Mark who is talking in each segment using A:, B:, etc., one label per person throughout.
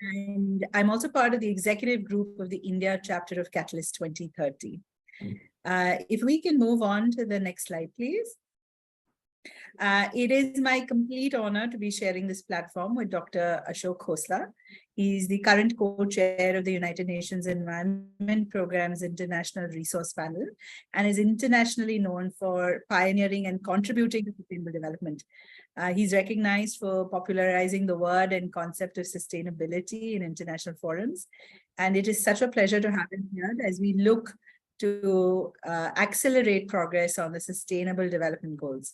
A: And I'm also part of the executive group of the India chapter of Catalyst 2030. If we can move on to the next slide, please. It is my complete honor to be sharing this platform with Dr. Ashok Khosla. He's the current co-chair of the United Nations Environment Programme's International Resource Panel and is internationally known for pioneering and contributing to sustainable development. He's recognized for popularizing the word and concept of sustainability in international forums. And it is such a pleasure to have him here as we look to accelerate progress on the Sustainable Development Goals.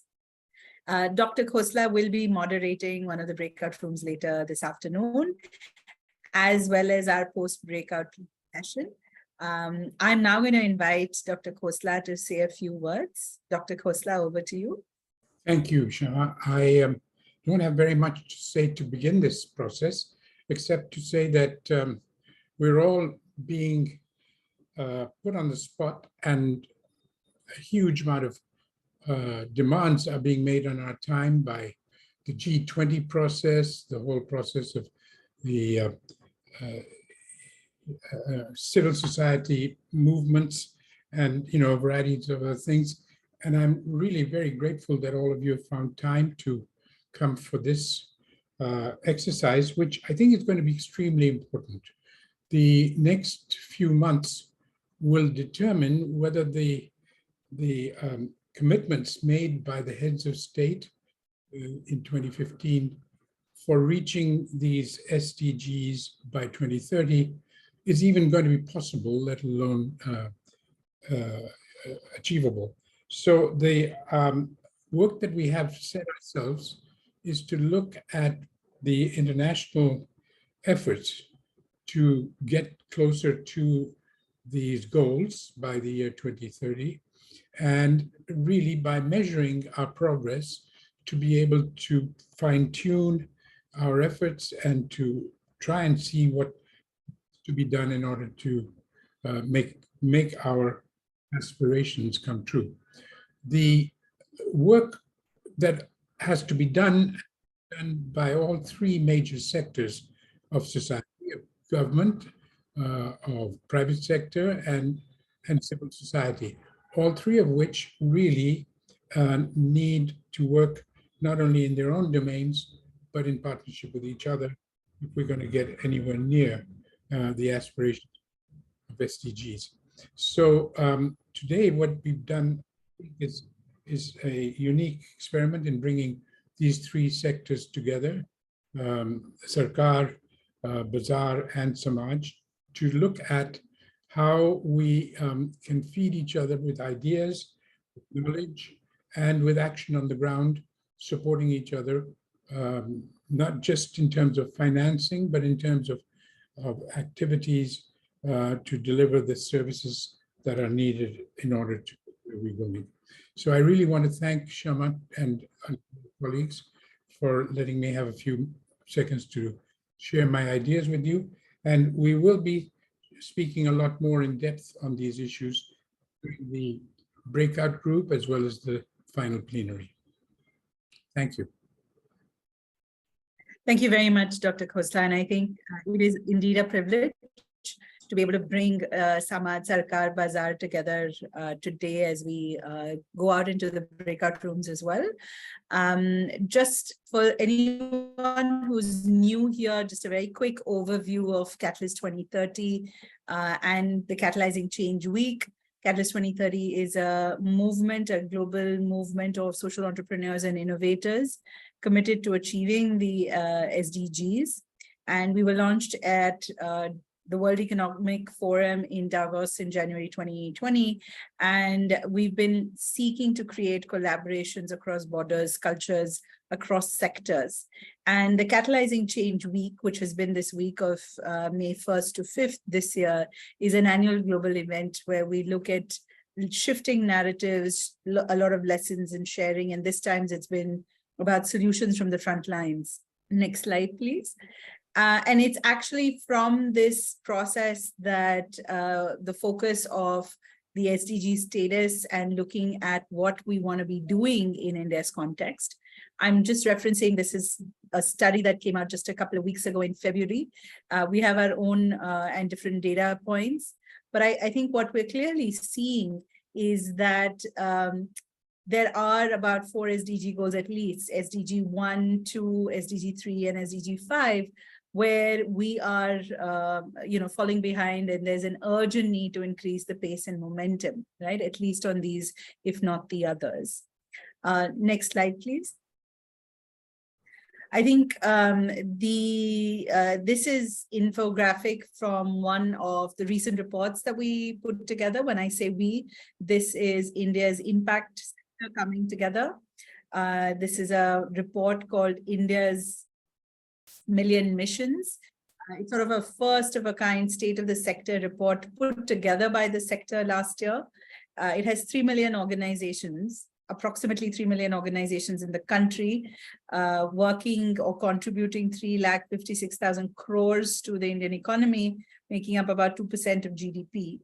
A: Dr. Khosla will be moderating one of the breakout rooms later this afternoon, as well as our post-breakout session. I'm now going to invite Dr. Khosla to say a few words. Dr. Khosla, over to you.
B: Thank you, Shama. I don't have very much to say to begin this process, except to say that we're all being put on the spot, and a huge amount of demands are being made on our time by the G20 process, the whole process of the civil society movements, and a variety of other things. And I'm really very grateful that all of you have found time to come for this exercise, which I think is going to be extremely important. The next few months will determine whether the commitments made by the heads of state in 2015 for reaching these SDGs by 2030 is even going to be possible, let alone achievable. So the work that we have set ourselves is to look at the international efforts to get closer to these goals by the year 2030, and really by measuring our progress to be able to fine-tune our efforts and to try and see what to be done in order to make our aspirations come true. The work that has to be done by all three major sectors of society, of government, of private sector, and civil society, all three of which really need to work not only in their own domains, but in partnership with each other if we're going to get anywhere near the aspirations of SDGs. So today what we've done is a unique experiment in bringing these three sectors together, Sarkar, Bazaar, and Samaj, to look at how we can feed each other with ideas, with knowledge, and with action on the ground, supporting each other, not just in terms of financing, but in terms of activities to deliver the services that are needed in order to where we're going. So I really want to thank Shama and colleagues for letting me have a few seconds to share my ideas with you. And we will be speaking a lot more in depth on these issues during the breakout group as well as the final plenary. Thank you.
A: Thank you very much, Dr. Khosla. And I think it is indeed a privilege to be able to bring Samaj, Sarkar, Bazaar together today as we go out into the breakout rooms as well. Just for anyone who's new here, just a very quick overview of Catalyst 2030 and the Catalyzing Change Week. Catalyst 2030 is a movement, a global movement of social entrepreneurs and innovators committed to achieving the SDGs. And we were launched at the World Economic Forum in Davos in January 2020. And we've been seeking to create collaborations across borders, cultures, across sectors. And the Catalyzing Change Week, which has been this week of May 1st to 5th this year, is an annual global event where we look at shifting narratives, a lot of lessons and sharing. And this time it's been about solutions from the front lines. Next slide, please. And it's actually from this process that the focus of the SDG status and looking at what we want to be doing in India's context I'm just referencing, this is a study that came out just a couple of weeks ago in February. We have our own and different data points. But I think what we're clearly seeing is that there are about 4 SDG goals at least, SDG 1, 2, SDG 3, and SDG 5, where we are, falling behind, and there's an urgent need to increase the pace and momentum, right? At least on these, if not the others. Next slide, please. I think this is infographic from one of the recent reports that we put together. When I say we, this is India's impact sector coming together. This is a report called India's Million Missions. It's sort of a first of a kind state of the sector report put together by the sector last year. It has 3 million organizations, approximately 3 million organizations in the country, working or contributing 3,56,000 crores to the Indian economy, making up about 2% of GDP,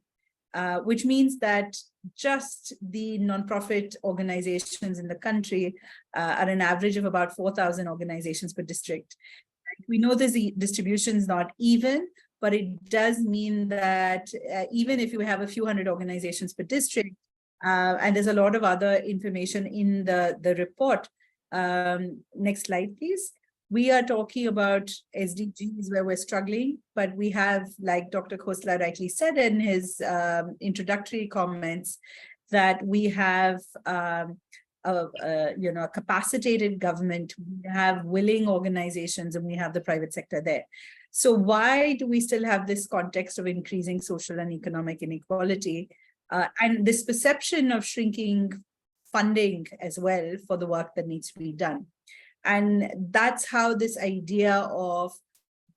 A: which means that just the nonprofit organizations in the country are an average of about 4,000 organizations per district. We know this distribution is not even, but it does mean that even if you have a few hundred organizations per district, and there's a lot of other information in the report. Next slide, please. We are talking about SDGs where we're struggling, but we have, like Dr. Khosla rightly said in his introductory comments, that we have a capacitated government, we have willing organizations, and we have the private sector there. So why do we still have this context of increasing social and economic inequality and this perception of shrinking funding as well for the work that needs to be done? And that's how this idea of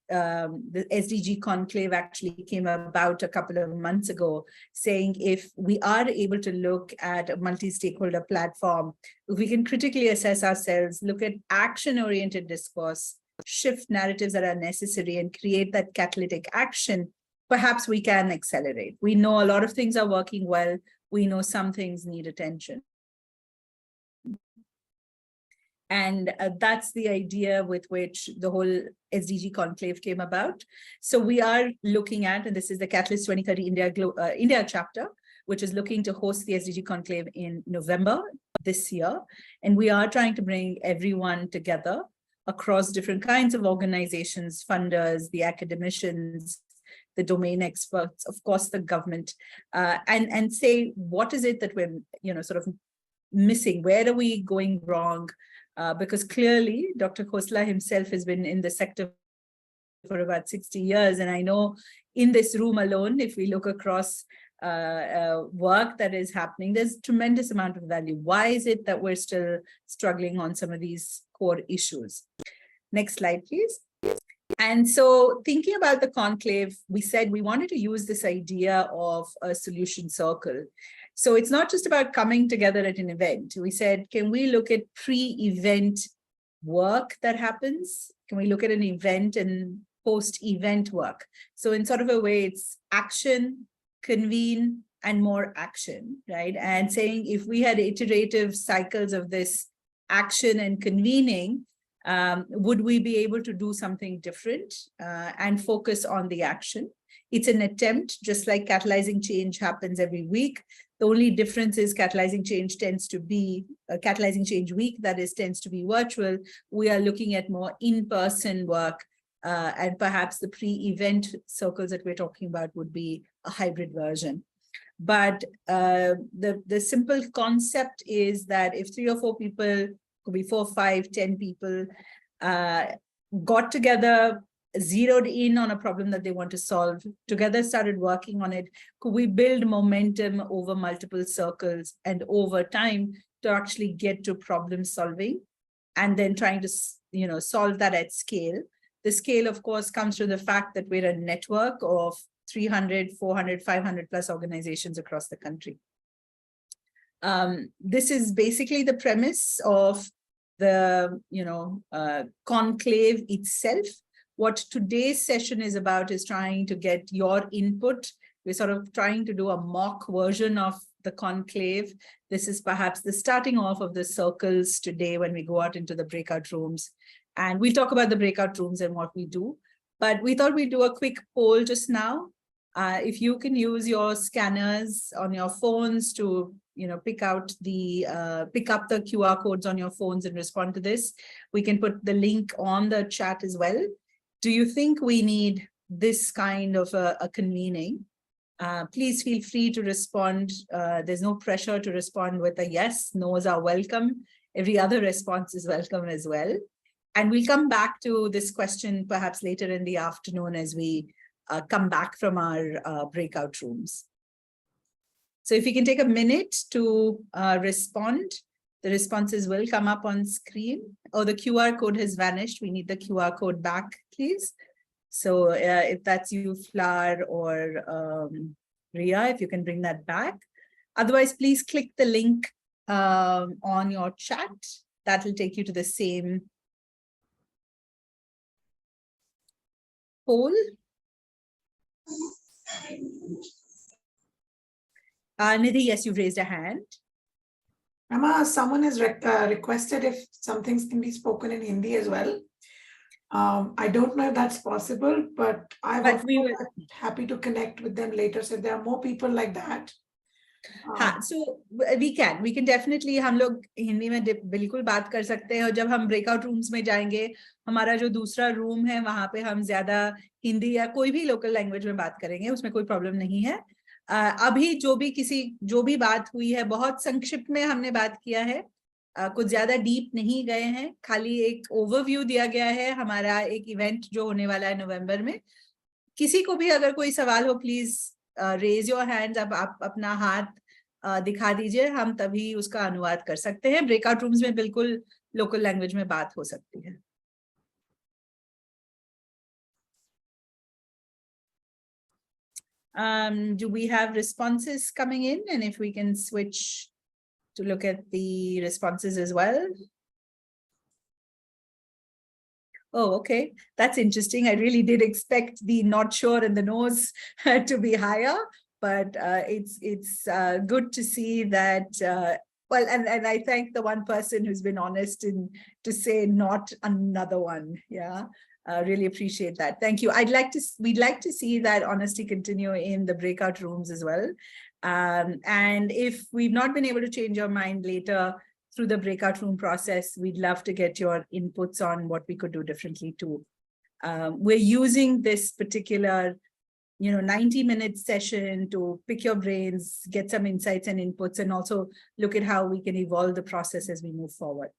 A: the SDG Conclave actually came about a couple of months ago, saying if we are able to look at a multi-stakeholder platform, if we can critically assess ourselves, look at action-oriented discourse, shift narratives that are necessary, and create that catalytic action, perhaps we can accelerate. We know a lot of things are working well. We know some things need attention. And that's the idea with which the whole SDG Conclave came about. So we are looking at, and this is the Catalyst 2030 India chapter, which is looking to host the SDG Conclave in November this year. And we are trying to bring everyone together across different kinds of organizations, funders, the academicians, the domain experts, of course, the government, and say, what is it that we're, sort of missing? Where are we going wrong? Because clearly, Dr. Khosla himself has been in the sector for about 60 years. And I know in this room alone, if we look across work that is happening, there's a tremendous amount of value. Why is it that we're still struggling on some of these core issues? Next slide, please. And so thinking about the conclave, we said we wanted to use this idea of a solution circle. So it's not just about coming together at an event. We said, can we look at pre-event work that happens? Can we look at an event and post-event work? So in sort of a way, it's action, convene, and more action, right? And saying if we had iterative cycles of this action and convening, would we be able to do something different and focus on the action? It's an attempt, just like catalyzing change happens every week. The only difference is catalyzing change tends to be, catalyzing change week, that is, tends to be virtual. We are looking at more in-person work, and perhaps the pre-event circles that we're talking about would be a hybrid version. But the simple concept is that if 3 or 4 people, could be 4, 5, 10 people, got together, zeroed in on a problem that they want to solve, together started working on it, could we build momentum over multiple circles and over time to actually get to problem solving and then trying to, solve that at scale? The scale, of course, comes from the fact that we're a network of 300, 400, 500 plus organizations across the country. This is basically the premise of the, conclave itself. What today's session is about is trying to get your input. We're sort of trying to do a mock version of the conclave. This is perhaps the starting off of the circles today when we go out into the breakout rooms. And we'll talk about the breakout rooms and what we do. But we thought we'd do a quick poll just now. If you can use your scanners on your phones to, pick up the QR codes on your phones and respond to this, we can put the link on the chat as well. Do you think we need this kind of a convening? Please feel free to respond. There's no pressure to respond with a yes. No's are welcome. Every other response is welcome as well. And we'll come back to this question perhaps later in the afternoon as we come back from our breakout rooms. So if you can take a minute to respond, the responses will come up on screen. Oh, the QR code has vanished. We need the QR code back, please. So if that's you, Flower, or Ria, if you can bring that back. Otherwise, please click the link on your chat. That will take you to the same poll. Nidhi, yes, you've raised a hand.
C: Rama, someone has requested if some things can be spoken in Hindi as well. I don't know if that's possible, but we were happy to connect with them later. So if there are more people like that.
A: So we can definitely हम लोग हिंदी में बिल्कुल बात कर सकते हैं और जब हम ब्रेकआउट रूम्स में जाएंगे हमारा जो दूसरा रूम है वहां पे हम ज्यादा हिंदी या कोई भी लोकल लैंग्वेज में बात करेंगे, उसमें कोई प्रॉब्लम नहीं है। अभी जो भी बात हुई है बहुत संक्षिप्त में हमने बात किया है, कुछ ज्यादा डीप नहीं गए हैं, खाली एक ओवरव्यू दिया गया है हमारा एक इवेंट जो होने वाला है नवंबर में। किसी को भी अगर कोई सवाल हो प्लीज रेज योर हैंड्स, अब आप अपना हाथ दिखा दीजिए, हम तभी उसका अनुवाद कर सकते हैं। ब्रेकआउट रूम्स में बिल्कुल लोकल लैंग्वेज में बात हो सकती है। Do we have responses coming in? And if we can switch to look at the responses as well. Oh, okay. That's interesting. I really did expect the not sure and the no's to be higher, but it's good to see that. Well, and I thank the one person who's been honest to say not another one. Yeah. Really appreciate that. Thank you. We'd like to see that honesty continue in the breakout rooms as well. And if we've not been able to change your mind later through the breakout room process, we'd love to get your inputs on what we could do differently too. We're using this particular 90-minute session to pick your brains, get some insights and inputs, and also look at how we can evolve the process as we move forward.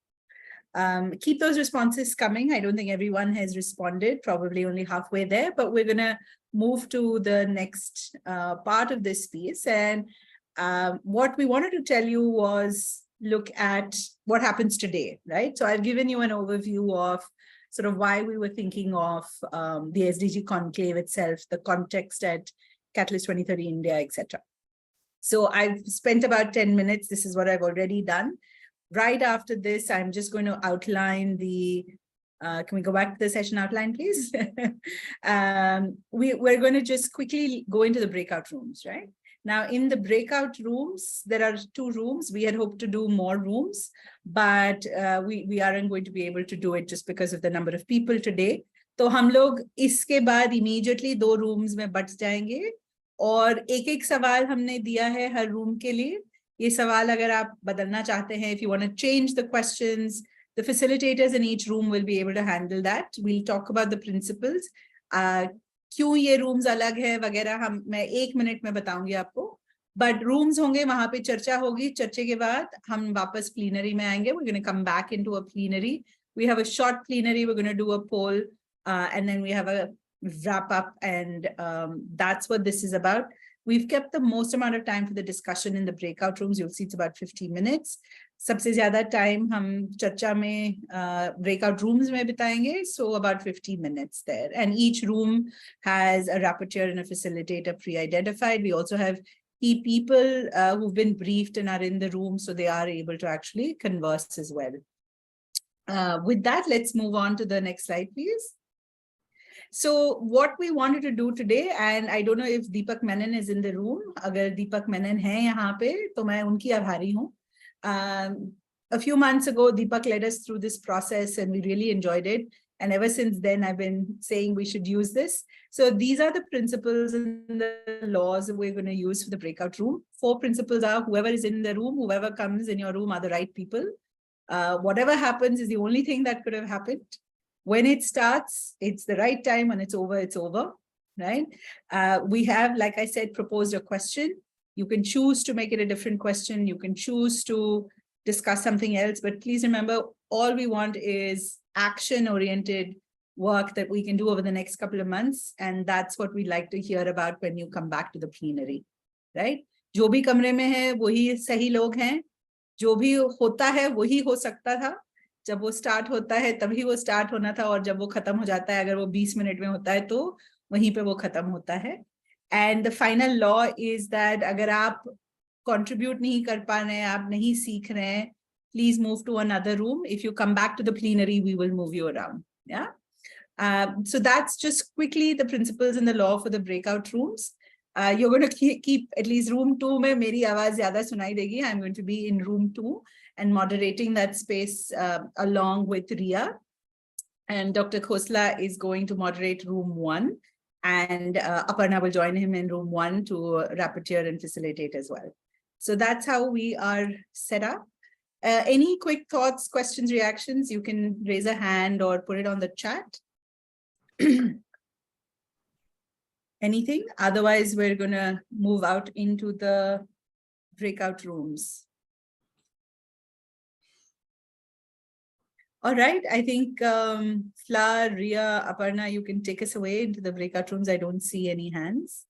A: Keep those responses coming. I don't think everyone has responded, probably only halfway there, but we're going to move to the next part of this piece. And what we wanted to tell you was look at what happens today, right? So I've given you an overview of sort of why we were thinking of the SDG Conclave itself, the context at Catalyst 2030 India, etc. So I've spent about 10 minutes. This is what I've already done. Right after this, I'm just going to outline the, can we go back to the session outline, please? We're going to just quickly go into the breakout rooms, right? Now, in the breakout rooms, there are 2 rooms. We had hoped to do more rooms, but we aren't going to be able to do it just because of the number of people today. तो हम लोग इसके बाद immediately 2 rooms में but जाएंगे और एक सवाल हमने दिया है हर room के लिए। ये सवाल अगर आप बदलना चाहते हैं, if you want to change the questions, the facilitators in each room will be able to handle that. We'll talk about the principles. क्यों ये rooms अलग है वगैरह मैं 1 मिनट में बताऊंगी आपको, but rooms होंगे, वहां पे चर्चा होगी, चर्चे के बाद हम वापस plenary में आएंगे. We're going to come back into a plenary. We have a short plenary. We're going to do a poll and then we have a wrap up, and that's what this is about. We've kept the most amount of time for the discussion in the breakout rooms. You'll see it's about 50 minutes. सबसे ज़्यादा time हम चर्चा में breakout rooms में बिताएंगे, so about 50 minutes there. And each room has a rapporteur and a facilitator pre-identified. We also have key people who've been briefed and are in the room, so they are able to actually converse as well. With that, let's move on to the next slide, please. So what we wanted to do today, and I don't know if Deepak Menon is in the room. अगर Deepak Menon है यहाँ पे, तो मैं उनकी आभारी हूँ. A few months ago, Deepak led us through this process and we really enjoyed it. And ever since then, I've been saying we should use this. So these are the principles and the laws that we're going to use for the breakout room. 4 principles are whoever is in the room, whoever comes in your room are the right people. Whatever happens is the only thing that could have happened. When it starts, it's the right time. When it's over, right? We have, like I said, proposed a question. You can choose to make it a different question. You can choose to discuss something else, but please remember, all we want is action-oriented work that we can do over the next couple of months. And that's what we like to hear about when you come back to the plenary, right? जो भी कमरे में है, वही सही लोग हैं. जो भी होता है, वही हो सकता था. जब वो स्टार्ट होता है, तभी वो स्टार्ट होना था. और जब वो खत्म हो जाता है, अगर वो 20 मिनट में होता है, तो वहीं पे वो खत्म होता है. And the final law is that अगर आप contribute नहीं कर पा रहे हैं, आप नहीं सीख रहे हैं, please move to another room. If you come back to the plenary, we will move you around. Yeah. So that's just quickly the principles in the law for the breakout rooms. You're going to keep at least room 2 में मेरी आवाज ज़्यादा सुनाई देगी. I'm going to be in room 2 and moderating that space along with Ria. And Dr. Khosla is going to moderate room 1. And Aparna will join him in room 1 to rapporteur and facilitate as well. So that's how we are set up. Any quick thoughts, questions, reactions, you can raise a hand or put it on the chat. Anything? Otherwise, we're going to move out into the breakout rooms. All right, I think Fla, Ria, Aparna, you can take us away into the breakout rooms. I don't see any hands.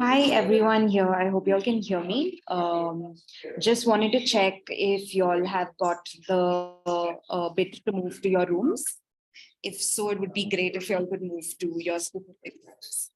D: Hi everyone here. I hope you all can hear me. Just wanted to check if you all have got the bit to move to your rooms. If so, it would be great if you all could move to your specific rooms.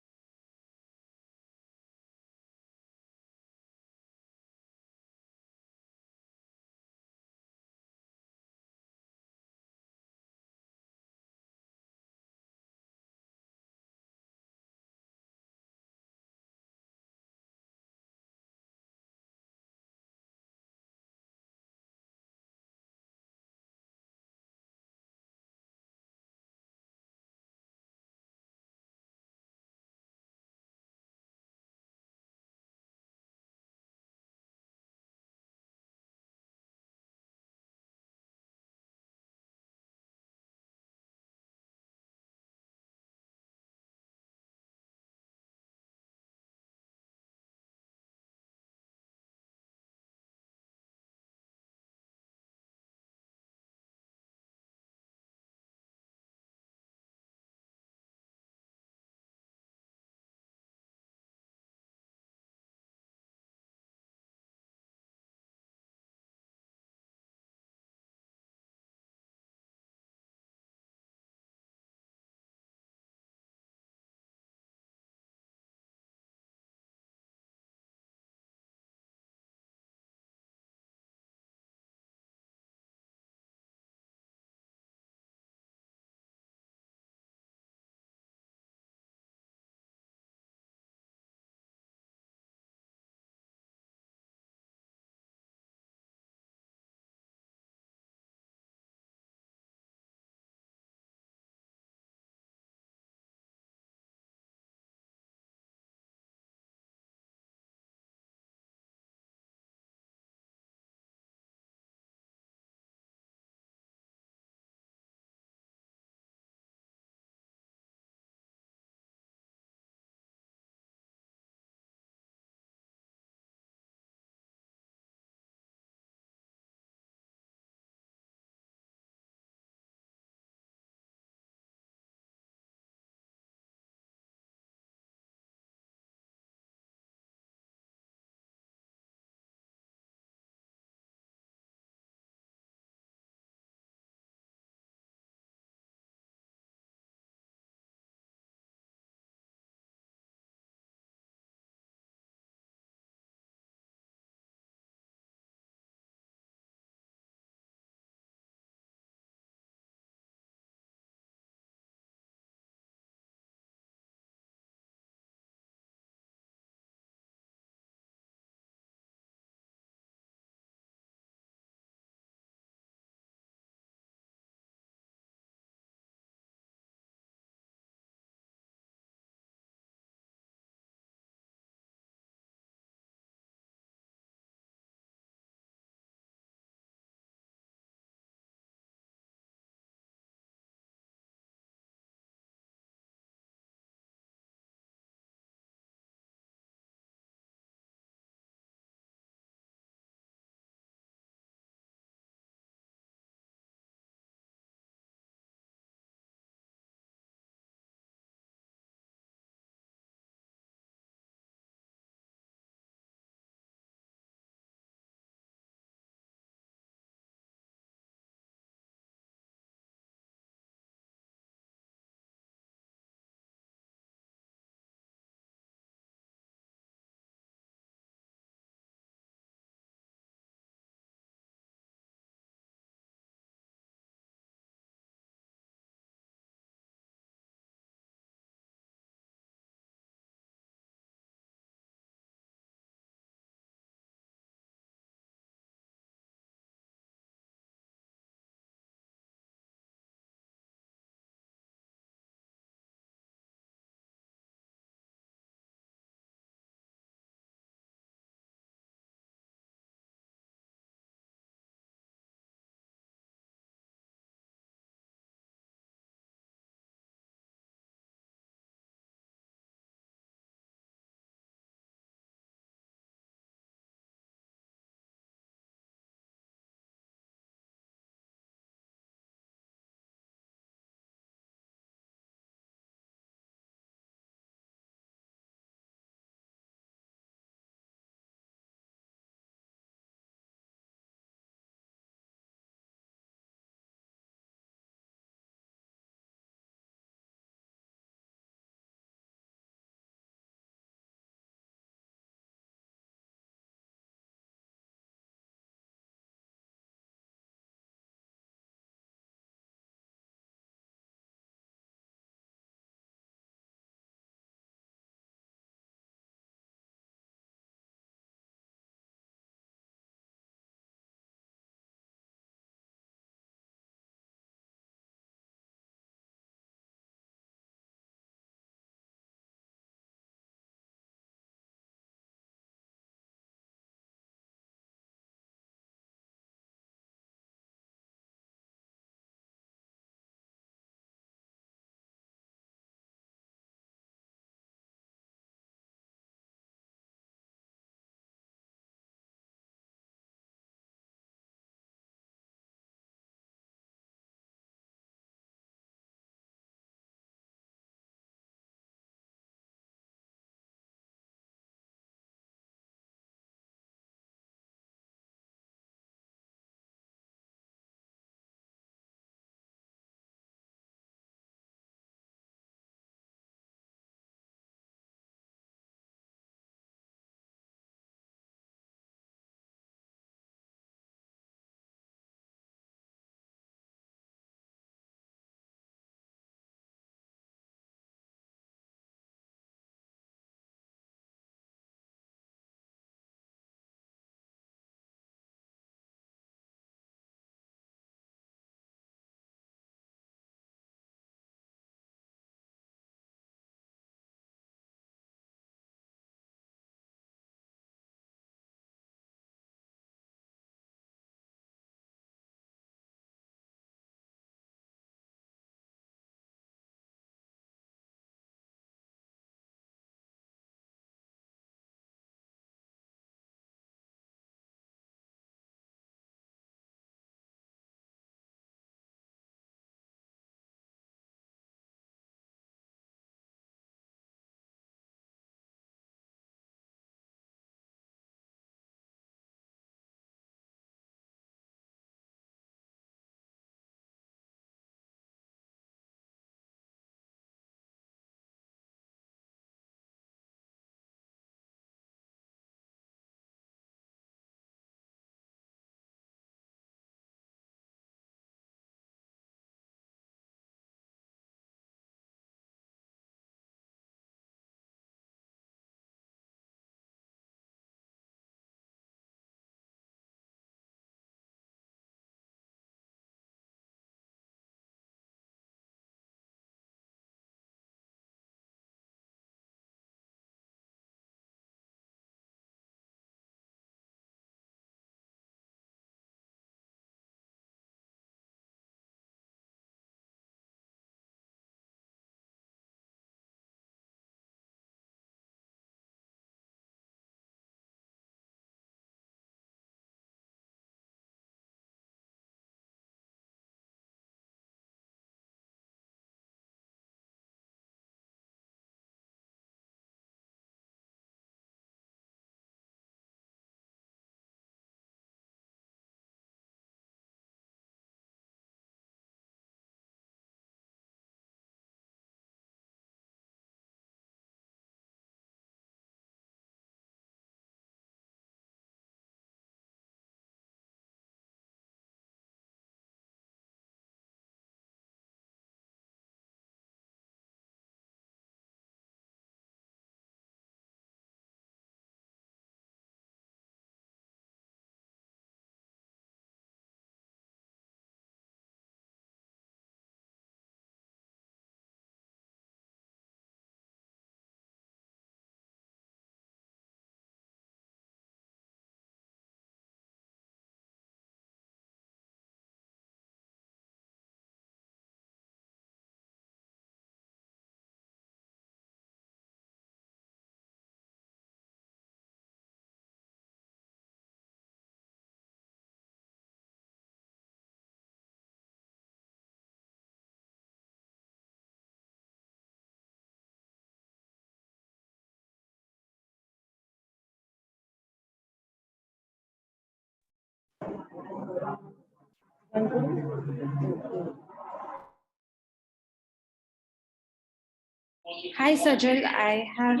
D: Hi, Sajal. I have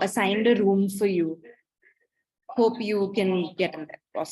D: assigned a room for you. Hope you can get in there.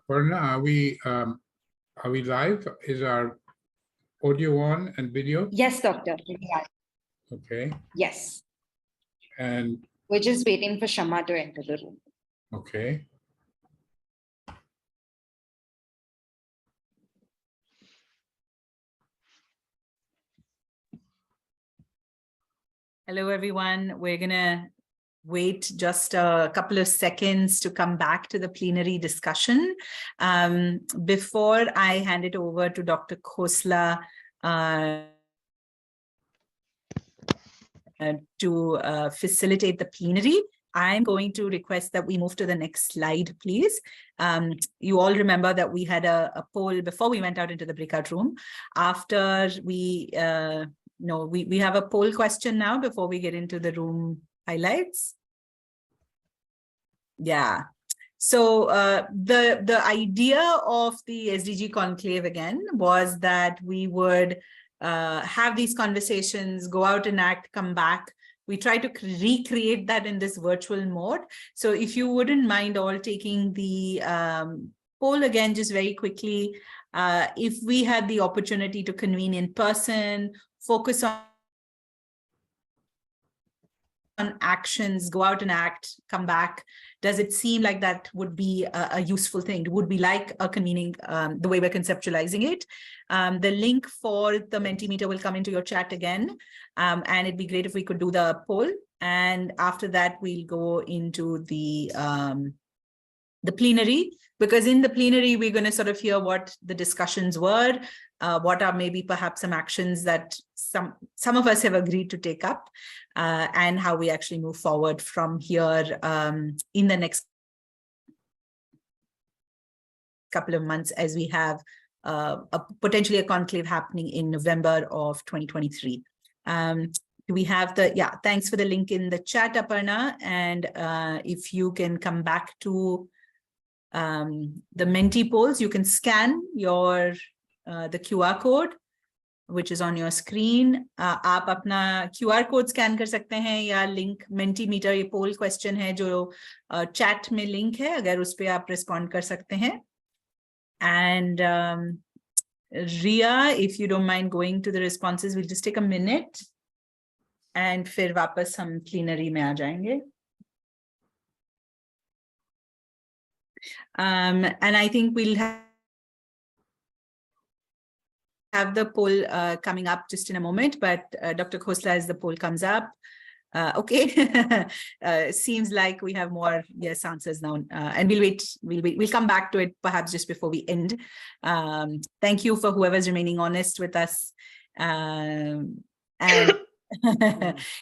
B: Aparna, are we live? Is our audio on and video?
D: Yes, Doctor. Yeah.
B: Okay.
D: Yes.
B: And
D: We're just waiting for Shama to enter the room.
B: okay.
A: Hello, everyone. We're gonna wait just a couple of seconds to come back to the plenary discussion. Before I hand it over to Dr. Khosla to facilitate the plenary, I'm going to request that we move to the next slide, please. You all remember that we had a poll before we went out into the breakout room. After we, we have a poll question now before we get into the room highlights. Yeah. So the idea of the SDG Conclave again was that we would have these conversations, go out and act, come back. We try to recreate that in this virtual mode. So if you wouldn't mind all taking the poll again, just very quickly, if we had the opportunity to convene in person, focus on actions, go out and act, come back, does it seem like that would be a useful thing? Would we like a convening the way we're conceptualizing it? The link for the Mentimeter will come into your chat again. And it'd be great if we could do the poll. And after that, we'll go into the plenary, because in the plenary, we're going to sort of hear what the discussions were, what are maybe perhaps some actions that some of us have agreed to take up, and how we actually move forward from here in the next couple of months, as we have potentially a conclave happening in November of 2023. Do we have thanks for the link in the chat, Aparna. And if you can come back to the Menti polls, you can scan your the QR code, which is on your screen. आप अपना QR code scan कर सकते हैं, या link Mentimeter ये poll question है जो chat में link है, अगर उस पे आप respond कर सकते हैं. And Ria, if you don't mind going to the responses, we'll just take a minute and फिर वापस हम plenary में आ जाएंगे. And I think we'll have the poll coming up just in a moment, but Dr. Khosla, as the poll comes up, okay, seems like we have more yes answers now, and we'll come back to it perhaps just before we end. Thank you for whoever's remaining honest with us, and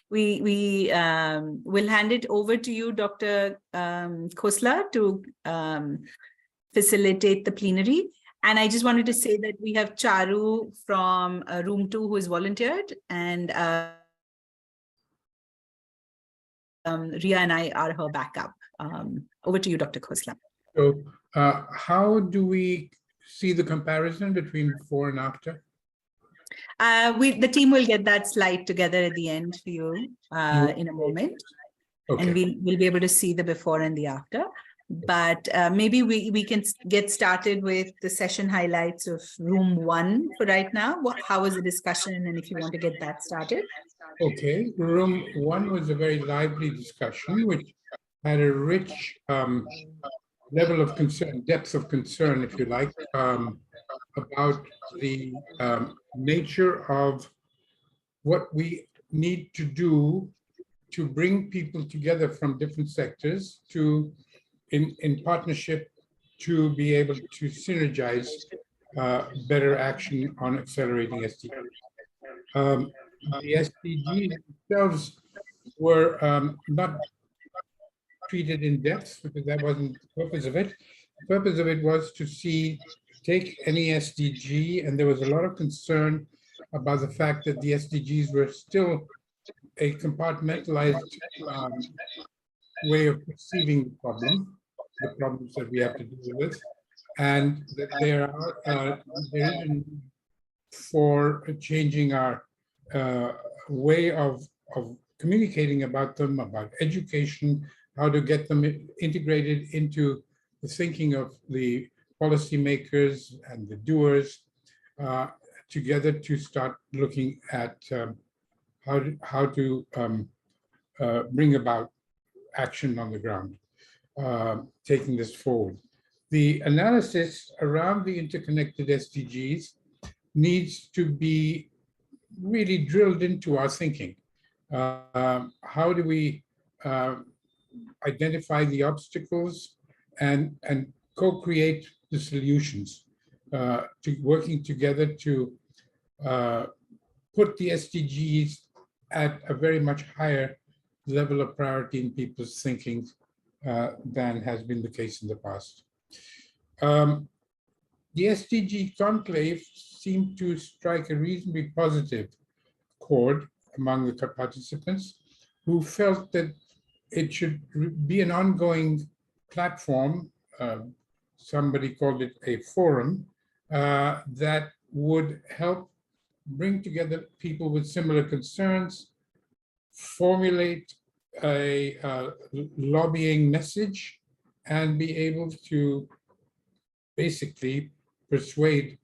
A: we will hand it over to you, Dr. Khosla, to facilitate the plenary. And I just wanted to say that we have Charu from room 2 who has volunteered, and Ria and I are her backup. Over to you, Dr. Khosla.
B: So how do we see the comparison between before and after?
A: The team will get that slide together at the end for you in a moment. Okay. And we'll be able to see the before and the after. But maybe we can get started with the session highlights of room 1 for right now. How was the discussion, and if you want to get that started?
B: Okay, room 1 was a very lively discussion, which had a rich level of concern, depth of concern, if you like, about the nature of what we need to do to bring people together from different sectors to in partnership to be able to synergize better action on accelerating SDGs. The SDGs themselves were not treat it in depth because that wasn't the purpose of it. The purpose of it was to take any SDG, and there was a lot of concern about the fact that the SDGs were still a compartmentalized way of perceiving the problems that we have to deal with, and that there is a need for changing our way of communicating about them, about education, how to get them integrated into the thinking of the policymakers and the doers together to start looking at how to bring about action on the ground, taking this forward. The analysis around the interconnected SDGs needs to be really drilled into our thinking. How do we identify the obstacles and co-create the solutions, working together to put the SDGs at a very much higher level of priority in people's thinking than has been the case in the past. The SDG Conclave seemed to strike a reasonably positive chord among the participants, who felt that it should be an ongoing platform, somebody called it a forum, that would help bring together people with similar concerns, formulate a lobbying message, and be able to basically persuade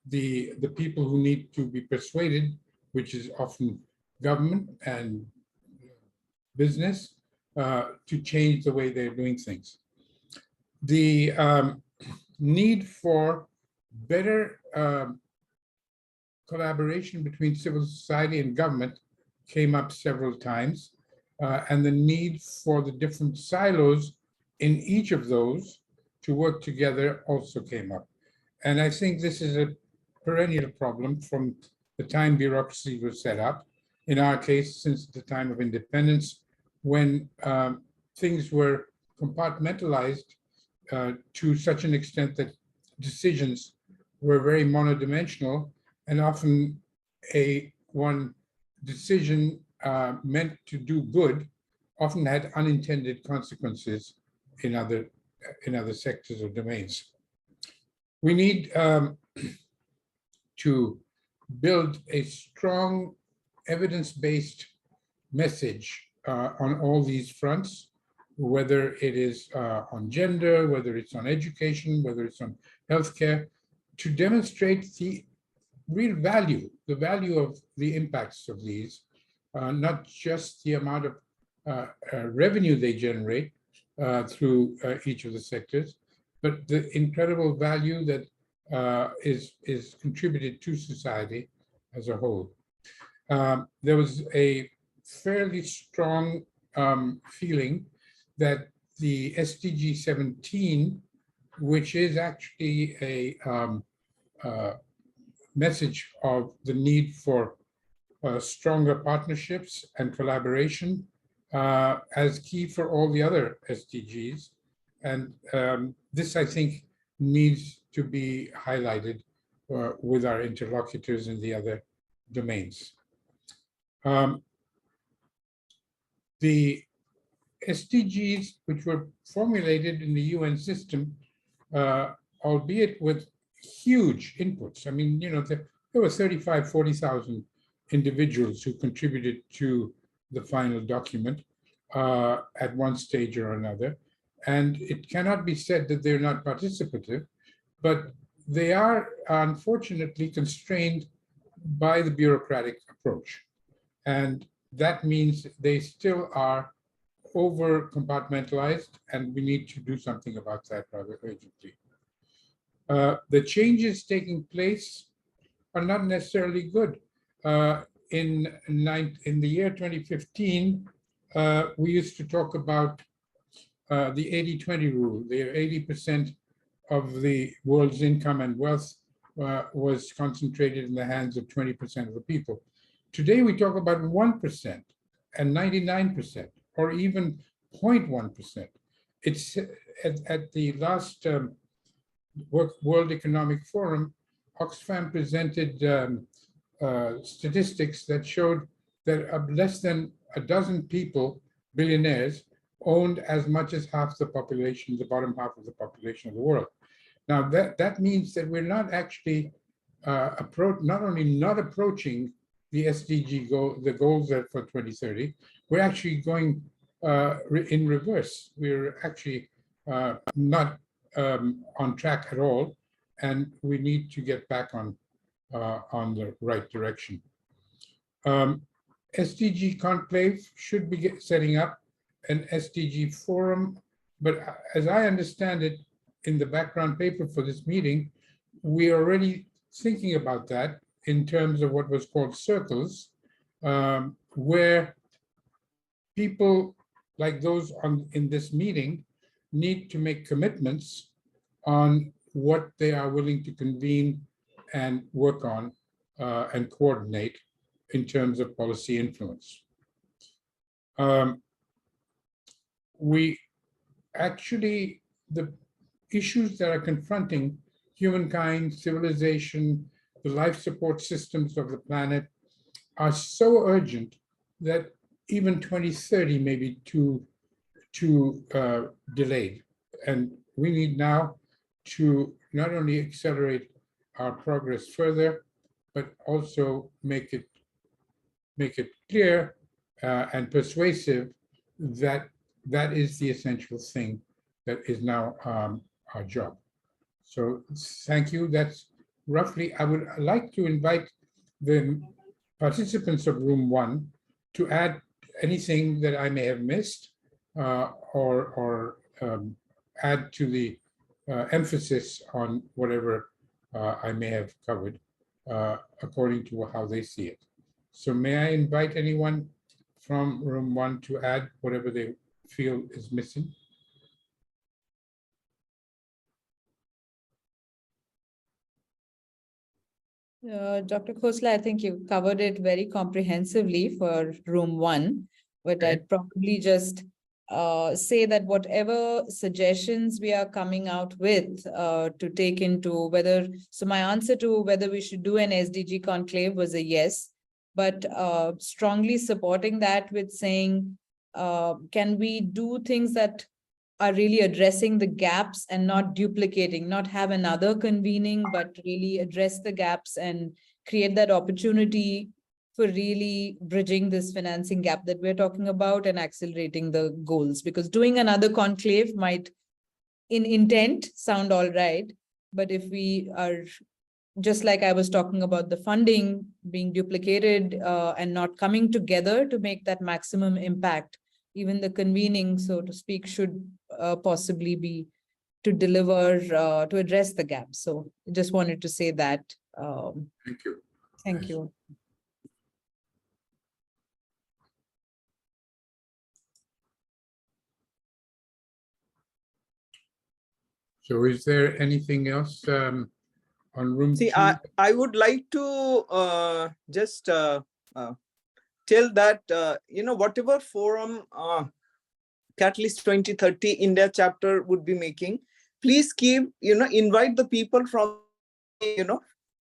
B: the people who need to be persuaded, which is often government and business, to change the way they're doing things. The need for better collaboration between civil society and government came up several times, and the need for the different silos in each of those to work together also came up. And I think this is a perennial problem from the time bureaucracy was set up. In our case, since the time of independence, when things were compartmentalized to such an extent that decisions were very monodimensional, and often one decision meant to do good often had unintended consequences in other sectors or domains. We need to build a strong evidence-based message on all these fronts, whether it is on gender, whether it's on education, whether it's on healthcare, to demonstrate the real value, the value of the impacts of these, not just the amount of revenue they generate through each of the sectors, but the incredible value that is contributed to society as a whole. There was a fairly strong feeling that the SDG 17, which is actually a message of the need for stronger partnerships and collaboration as key for all the other SDGs. And this, I think, needs to be highlighted with our interlocutors in the other domains. The SDGs, which were formulated in the UN system, albeit with huge inputs. I mean, you know, there were 40,000 individuals who contributed to the final document at one stage or another. And it cannot be said that they're not participative, but they are unfortunately constrained by the bureaucratic approach. And that means they still are over compartmentalized, and we need to do something about that rather urgently. The changes taking place are not necessarily good. In the year 2015, we used to talk about the 80-20 rule. The 80% of the world's income and wealth was concentrated in the hands of 20% of the people. Today, we talk about 1% and 99%, or even 0.1%. It's at the last World Economic Forum, Oxfam presented statistics that showed that less than a dozen people, billionaires, owned as much as half the population, the bottom half of the population of the world. Now that means that we're not actually not only not approaching the SDG goal, the goals that for 2030, we're actually going in reverse. We're actually not on track at all, and we need to get back on the right direction. SDG Conclave should be setting up an SDG forum, but as I understand it, in the background paper for this meeting, we are already thinking about that in terms of what was called circles, where people like those in this meeting need to make commitments on what they are willing to convene and work on and coordinate in terms of policy influence. We actually, the issues that are confronting humankind, civilization, the life support systems of the planet are so urgent that even 2030 may be too delayed. And we need now to not only accelerate our progress further, but also make it clear and persuasive that that is the essential thing that is now our job. So thank you. That's roughly, I would like to invite the participants of room 1 to add anything that I may have missed or add to the emphasis on whatever I may have covered according to how they see it. So may I invite anyone from room 1 to add whatever they feel is missing?
A: Dr. Khosla, I think you covered it very comprehensively for room 1, but
B: Okay.
A: I'd probably just say that whatever suggestions we are coming out with to take into whether, so my answer to whether we should do an SDG conclave was a yes, but strongly supporting that with saying, can we do things that are really addressing the gaps and not duplicating, not have another convening, but really address the gaps and create that opportunity for really bridging this financing gap that we're talking about and accelerating the goals. Because doing another conclave might, in intent, sound all right, but if we are, just like I was talking about the funding being duplicated and not coming together to make that maximum impact, even the convening, so to speak, should possibly be to deliver, to address the gap. So I just wanted to say that.
B: Thank you.
A: Thank you.
B: So is there anything else on room 2?
E: See, I would like to just tell that, whatever forum Catalyst 2030 India chapter would be making, please keep, invite the people from,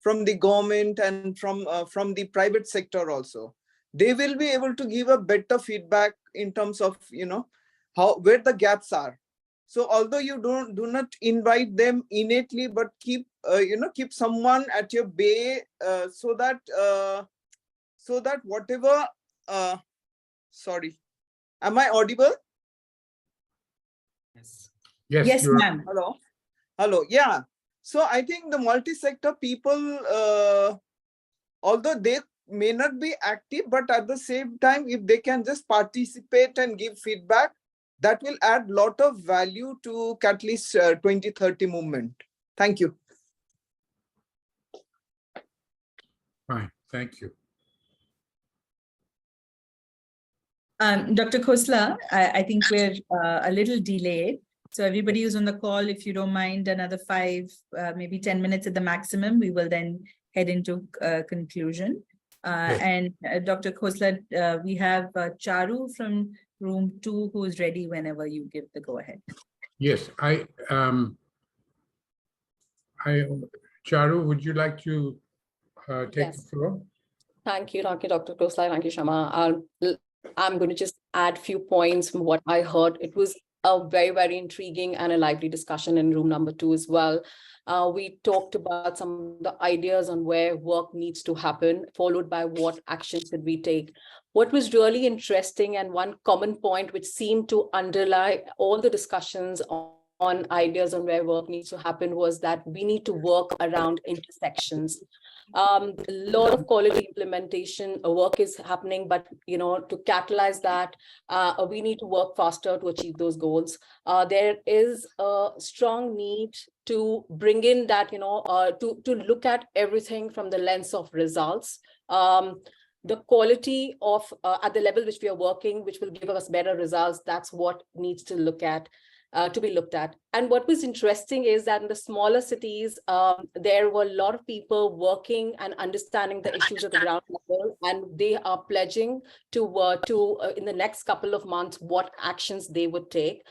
E: from the government and from the private sector also. They will be able to give a better feedback in terms of, where the gaps are. So although you do not invite them innately, but keep, keep someone at your bay so that whatever, sorry, am I audible?
B: Yes,
A: Yes, ma'am.
E: Hello. Yeah. So I think the multi-sector people, although they may not be active, but at the same time, if they can just participate and give feedback, that will add a lot of value to Catalyst 2030 movement. Thank you.
B: fine, thank you.
A: Dr. Khosla, I think we're a little delayed. So everybody who's on the call, if you don't mind, another 5, maybe 10 minutes at the maximum, we will then head into conclusion. And Dr. Khosla, we have Charu from room 2 who's ready whenever you give the go ahead.
B: Yes, Charu, would you like to take the floor?
F: Thank you, Dr. Khosla. Thank you, Shama. I'm going to just add few points from what I heard. It was a very, very intriguing and a lively discussion in room number 2 as well. We talked about some of the ideas on where work needs to happen, followed by what actions should we take. What was really interesting and one common point which seemed to underlie all the discussions on ideas on where work needs to happen was that we need to work around intersections. A lot of quality implementation work is happening, but to catalyze that, we need to work faster to achieve those goals. There is a strong need to bring in that, to look at everything from the lens of results. The quality of at the level which we are working, which will give us better results, that's what needs to look at. To be looked at. And what was interesting is that in the smaller cities, there were a lot of people working and understanding the issues at the ground level, and they are pledging to in the next couple of months what actions they would take.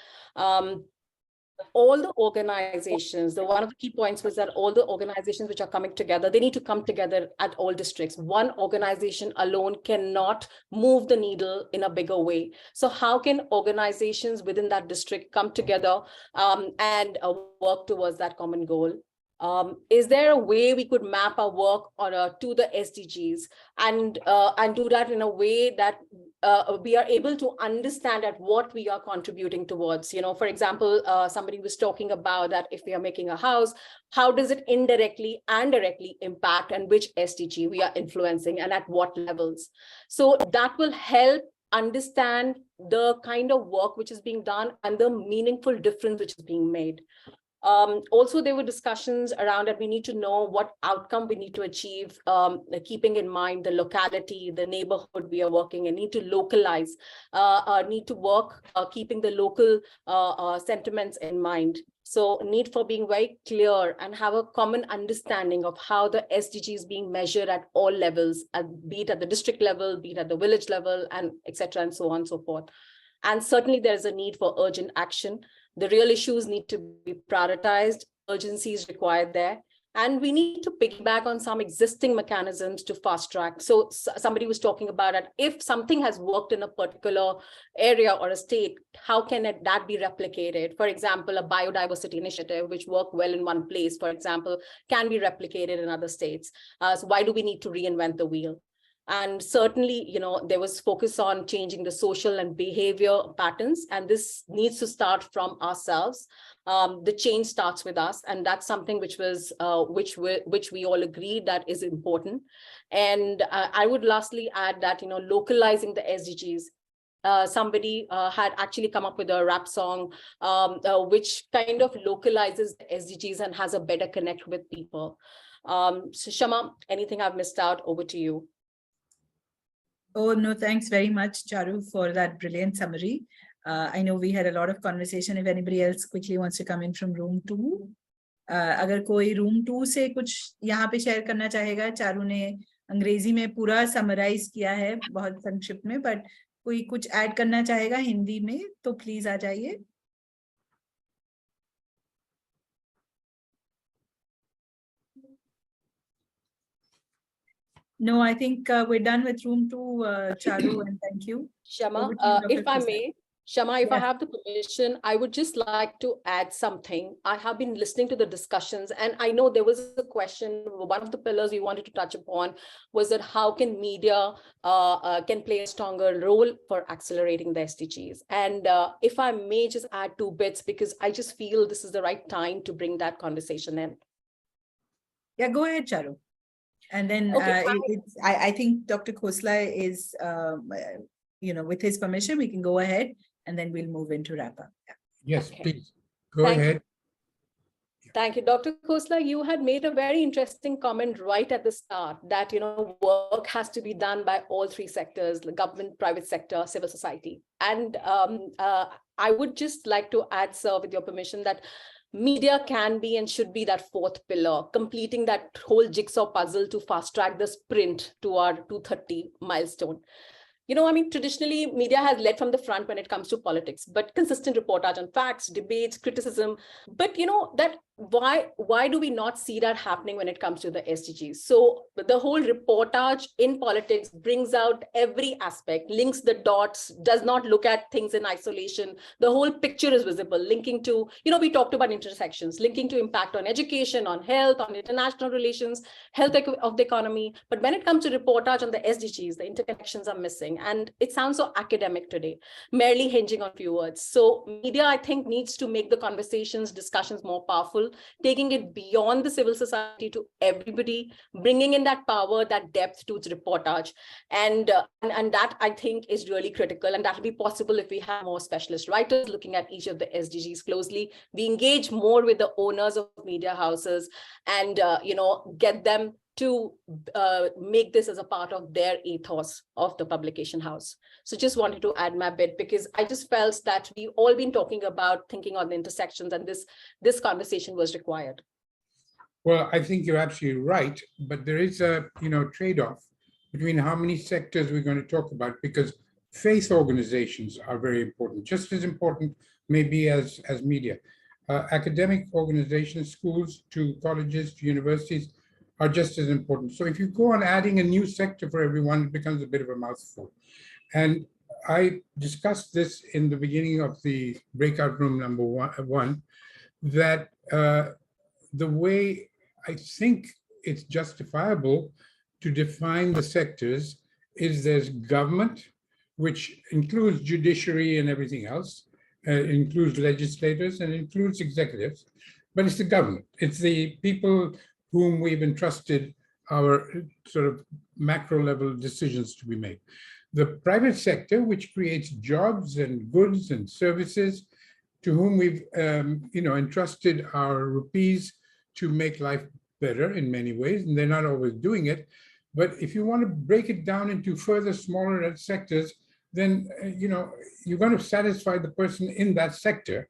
F: All the organizations, one of the key points was that all the organizations which are coming together, they need to come together at all districts. One organization alone cannot move the needle in a bigger way. So how can organizations within that district come together and work towards that common goal? Is there a way we could map our work to the SDGs and do that in a way that we are able to understand at what we are contributing towards? For example, somebody was talking about that if we are making a house, how does it indirectly and directly impact and which SDG we are influencing and at what levels? So that will help understand the kind of work which is being done and the meaningful difference which is being made. Also, there were discussions around that we need to know what outcome we need to achieve, keeping in mind the locality, the neighborhood we are working in, need to localize, need to work, keeping the local sentiments in mind. So need for being very clear and have a common understanding of how the SDG is being measured at all levels, be it at the district level, be it at the village level, and etc. and so on and so forth. And certainly there's a need for urgent action. The real issues need to be prioritized, urgency is required there. And we need to piggyback on some existing mechanisms to fast track. So somebody was talking about it. If something has worked in a particular area or a state, how can that be replicated? For example, a biodiversity initiative, which worked well in one place, for example, can be replicated in other states. So why do we need to reinvent the wheel? And certainly, there was focus on changing the social and behavior patterns, and this needs to start from ourselves. The change starts with us, and that's something which we all agreed that is important. And I would lastly add that, localizing the SDGs. Somebody had actually come up with a rap song, which kind of localizes the SDGs and has a better connect with people. So Shama, anything I've missed out, over to you.
A: Oh, no, thanks very much, Charu, for that brilliant summary. I know we had a lot of conversation. If anybody else quickly wants to come in from room 2. अगर कोई room 2 से कुछ यहाँ पे share करना चाहेगा, चारू ने अंग्रेजी में पूरा समराइज किया है बहुत संक्षिप्त में, बट कोई कुछ ऐड करना चाहेगा हिंदी में तो प्लीज आ जाइए. No, I think we're done with room 2, Charu, and thank you.
F: Shama, if I may, Shama, if I have the permission, I would just like to add something. I have been listening to the discussions, and I know there was a question, one of the pillars we wanted to touch upon was that how can media can play a stronger role for accelerating the SDGs? And if I may just add 2 bits, because I just feel this is the right time to bring that conversation in.
A: Yeah, go ahead, Charu. And then
F: Okay,
A: I think Dr. Khosla is, with his permission, we can go ahead and then we'll move into wrap up. Yeah.
B: Yes,
F: Okay.
B: please, go ahead.
F: Thank you. Dr. Khosla, you had made a very interesting comment right at the start that, work has to be done by all 3 sectors, the government, private sector, civil society. And I would just like to add, sir, with your permission, that media can be and should be that fourth pillar, completing that whole jigsaw puzzle to fast track the sprint to our 230 milestone. I mean, traditionally, media has led from the front when it comes to politics, but consistent reportage on facts, debates, criticism. But that why do we not see that happening when it comes to the SDGs? So the whole reportage in politics brings out every aspect, links the dots, does not look at things in isolation. The whole picture is visible, linking to, we talked about intersections, linking to impact on education, on health, on international relations, health of the economy. But when it comes to reportage on the SDGs, the interconnections are missing. And it sounds so academic today, merely hinging on few words. So media, I think, needs to make the conversations, discussions more powerful, taking it beyond the civil society to everybody, bringing in that power, that depth to its reportage. And that, I think, is really critical. And that will be possible if we have more specialist writers looking at each of the SDGs closely. We engage more with the owners of media houses and, get them to make this as a part of their ethos of the publication house. So just wanted to add my bit, because I just felt that we've all been talking about thinking on the intersections, and this conversation was required.
B: Well, I think you're absolutely right, but there is a trade-off between how many sectors we're going to talk about, because faith organizations are very important, just as important maybe as media. Academic organizations, schools to colleges to universities, are just as important. So if you go on adding a new sector for everyone, it becomes a bit of a mouthful. And I discussed this in the beginning of the breakout room number one, that the way I think it's justifiable to define the sectors is there's government, which includes judiciary and everything else, includes legislators and includes executives, but it's the government. It's the people whom we've entrusted our sort of macro level decisions to be made. The private sector, which creates jobs and goods and services, to whom we've entrusted our rupees to make life better in many ways, and they're not always doing it. But if you want to break it down into further smaller sectors, then you're going to satisfy the person in that sector.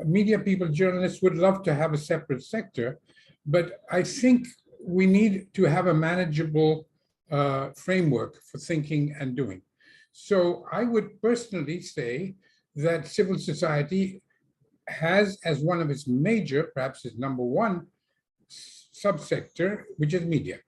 B: Media people, journalists would love to have a separate sector, but I think we need to have a manageable framework for thinking and doing. So I would personally say that civil society has as one of its major, perhaps its number one subsector, which is media.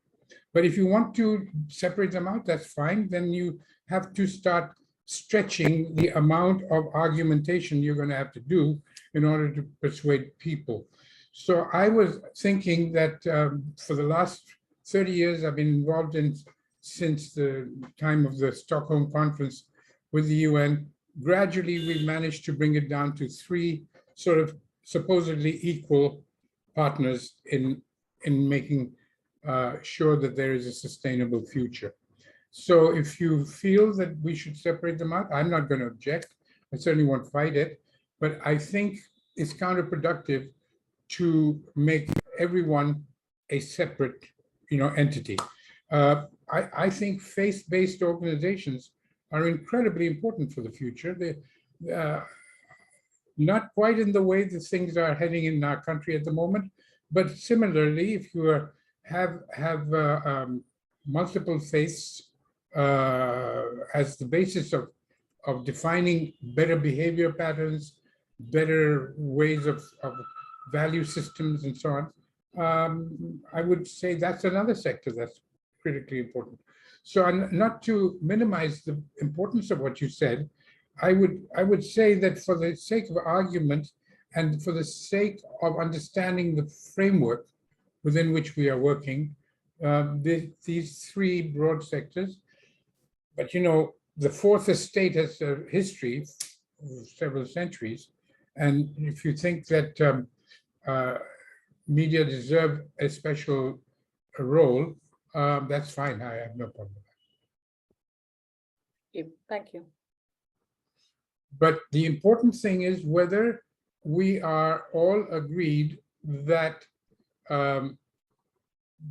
B: But if you want to separate them out, that's fine. Then you have to start stretching the amount of argumentation you're going to have to do in order to persuade people. So I was thinking that for the last 30 years, I've been involved in, since the time of the Stockholm Conference with the UN, gradually we've managed to bring it down to three sort of supposedly equal partners in making sure that there is a sustainable future. So if you feel that we should separate them out, I'm not going to object. I certainly won't fight it, but I think it's counterproductive to make everyone a separate, entity. I think faith-based organizations are incredibly important for the future. They're not quite in the way that things are heading in our country at the moment, but similarly, if you have multiple faiths as the basis of defining better behavior patterns, better ways of value systems and so on, I would say that's another sector that's critically important. So not to minimize the importance of what you said, I would say that for the sake of argument and for the sake of understanding the framework within which we are working, these three broad sectors. But the fourth estate has a history of several centuries, and if you think that media deserve a special role, that's fine. I have no problem with that.
F: Thank you.
B: But the important thing is whether we are all agreed that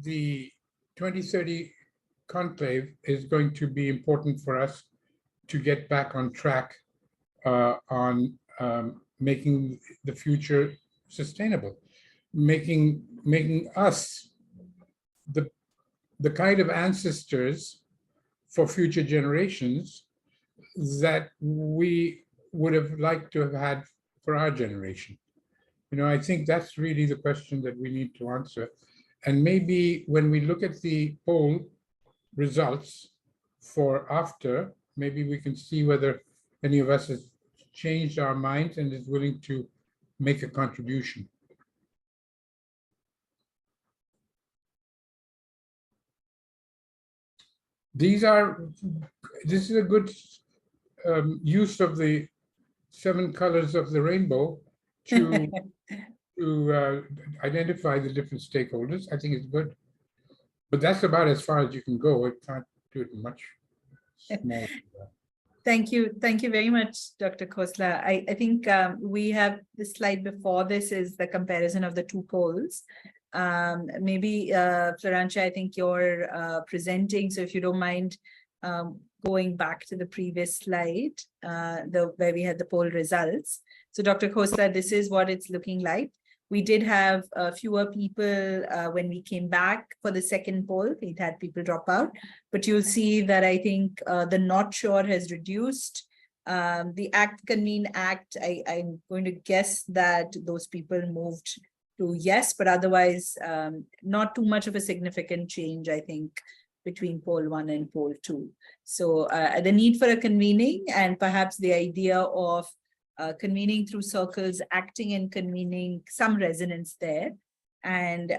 B: the 2030 conclave is going to be important for us to get back on track on making the future sustainable, making us the kind of ancestors for future generations that we would have liked to have had for our generation. I think that's really the question that we need to answer. And maybe when we look at the poll results for after, maybe we can see whether any of us has changed our minds and is willing to make a contribution. This is a good use of the 7 colors of the rainbow to identify the different stakeholders. I think it's good, but that's about as far as you can go. It can't do it much more.
A: Thank you very much, Dr. Khosla. I think we have the slide before this is the comparison of the 2 polls. Maybe Florantia, I think you're presenting, so if you don't mind going back to the previous slide, where we had the poll results. So Dr. Khosla, this is what it's looking like. We did have fewer people when we came back for the second poll. We had people drop out, but you'll see that I think the not sure has reduced. The convene act, I'm going to guess that those people moved to yes, but otherwise not too much of a significant change, I think, between poll 1 and poll 2. So the need for a convening and perhaps the idea of convening through circles, acting and convening, some resonance there. And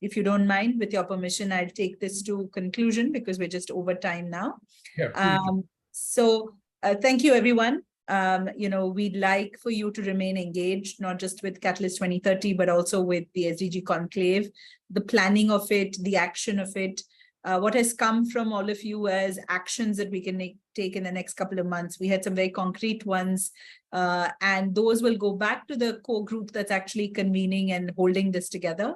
A: if you don't mind, with your permission, I'll take this to conclusion because we're just over time now.
B: Yeah,
A: so thank you, everyone. We'd like for you to remain engaged, not just with Catalyst 2030, but also with the SDG Conclave, the planning of it, the action of it. What has come from all of you as actions that we can take in the next couple of months. We had some very concrete ones, and those will go back to the core group that's actually convening and holding this together.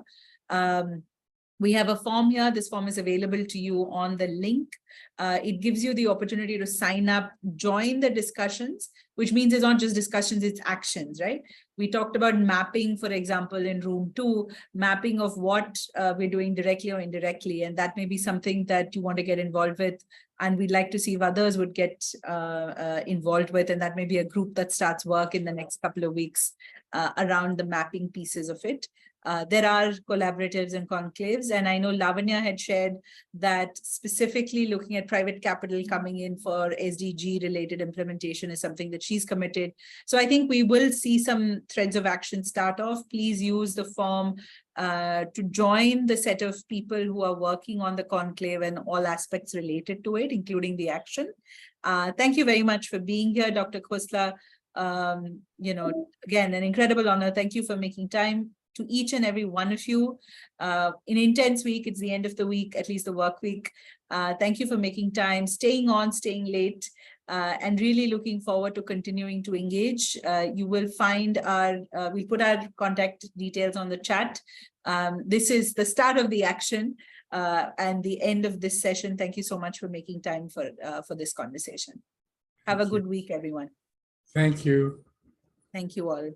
A: We have a form here. This form is available to you on the link. It gives you the opportunity to sign up, join the discussions, which means it's not just discussions, it's actions, right? We talked about mapping, for example, in room 2, mapping of what we're doing directly or indirectly. And that may be something that you want to get involved with. And we'd like to see if others would get involved with. And that may be a group that starts work in the next couple of weeks around the mapping pieces of it. There are collaboratives and conclaves, and I know Lavanya had shared that specifically looking at private capital coming in for SDG related implementation is something that she's committed. So I think we will see some threads of action start off. Please use the form to join the set of people who are working on the conclave and all aspects related to it, including the action. Thank you very much for being here, Dr. Khosla. Again, an incredible honor. Thank you for making time. To each and every one of you. In intense week, it's the end of the week, at least the work week. Thank you for making time, staying on, staying late, and really looking forward to continuing to engage. You will find we'll put our contact details on the chat. This is the start of the action and the end of this session. Thank you so much for making time for this conversation. Have a good week, everyone.
B: Thank you.
A: Thank you all.